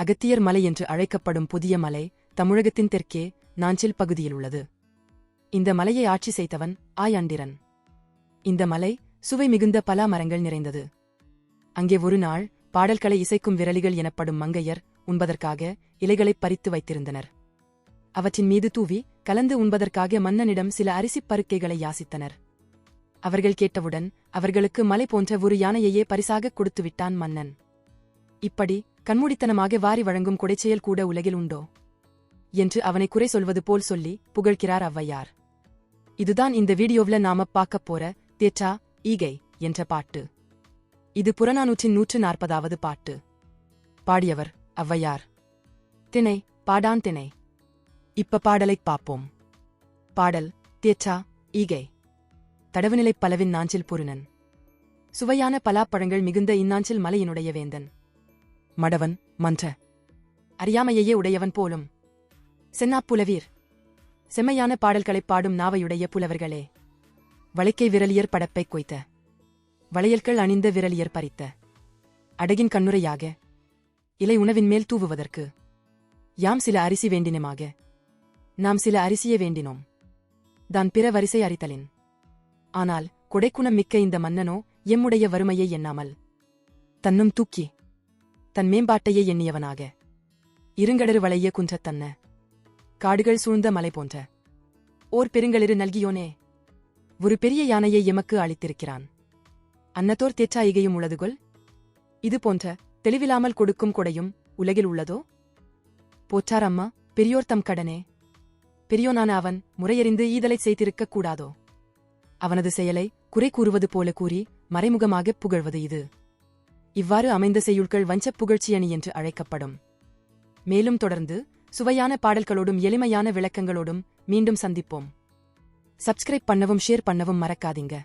அகத்தியர் மலை என்று அழைக்கப்படும் புதிய மலை தமிழகத்தின் தெற்கே நாஞ்சில் பகுதியில் உள்ளது. இந்த மலையை ஆட்சி செய்தவன் ஆயாண்டிரன். இந்த மலை சுவை மிகுந்த பலா மரங்கள் நிறைந்தது. அங்கே ஒரு நாள் பாடல்களை இசைக்கும் விரலிகள் எனப்படும் மங்கையர் உண்பதற்காக இலைகளைப் பறித்து வைத்திருந்தனர். அவற்றின் மீது தூவி கலந்து உண்பதற்காக மன்னனிடம் சில அரிசிப் பருக்கைகளை யாசித்தனர். அவர்கள் கேட்டவுடன் அவர்களுக்கு மலை போன்ற ஒரு யானையையே பரிசாகக் கொடுத்துவிட்டான் மன்னன். இப்படி கண்மூடித்தனமாக வாரி வழங்கும் கொடைச்செயல் கூட உலகில் உண்டோ என்று அவனை குறை சொல்வது போல் சொல்லி புகழ்கிறார் ஔவையார். இதுதான் இந்த வீடியோவ்ல நாம பார்க்கப் போற தேற்றா ஈகை என்ற பாட்டு. இது புறநானூற்றின் 140வது பாட்டு. பாடியவர் ஔவையார். திணை பாடான் திணை. இப்ப பாடலைப் பார்ப்போம். பாடல் தேற்றா ஈகை. தடவுநிலைப் பலவின் நாஞ்சில் பொருணன். சுவையான பலாப்பழங்கள் மிகுந்த இந்நாஞ்சில் மலையினுடைய வேந்தன். மடவன் மன்ற அறியாமையையே உடையவன் போலும் சென்னாப்புலவீர். செம்மையான பாடல்களைப் பாடும் நாவையுடைய புலவர்களே. வளைக்கை விரலியர் படப்பைக் கொய்த்த வளையல்கள் அணிந்த விரலியர் பறித்த அடகின் கண்ணுரையாக இலை உணவின் மேல் தூவுவதற்கு யாம் சில அரிசி வேண்டினமாக நாம் சில அரிசியே வேண்டினோம் தான் பிற வரிசை அறித்தலின். ஆனால் கொடைக்குணம் மிக்க இந்த மன்னனோ எம்முடைய வறுமையை எண்ணாமல் தன்னும் தூக்கி தன் மேம்பாட்டையே எண்ணியவனாக இருங்கடரு வளைய குன்றத் தன்ன காடுகள் சூழ்ந்த மலை போன்ற ஓர் பெருங்களிரு நல்கியோனே. ஒரு பெரிய யானையை எமக்கு அளித்திருக்கிறான். அன்னதோர் தேற்றாயிகையும் உள்ளதுகொல். இது போன்ற தெளிவில்லாமல் கொடுக்கும் கொடையும் உலகில் உள்ளதோ? போற்றார் அம்மா பெரியோர் தம் கடனே. பெரியோனான அவன் முறையறிந்து ஈதலைச் செய்திருக்கக் கூடாதோ? அவனது செயலை குறை கூறுவது போல கூறி மறைமுகமாகப் புகழ்வது இது. இவ்வாறு அமைந்த செய்யுள்கள் வஞ்சப் புகழ்ச்சியணி என்று அழைக்கப்படும். மேலும் தொடர்ந்து சுவையான பாடல்களோடும் எளிமையான விளக்கங்களோடும் மீண்டும் சந்திப்போம். சப்ஸ்கிரைப் பண்ணவும் ஷேர் பண்ணவும் மறக்காதீங்க.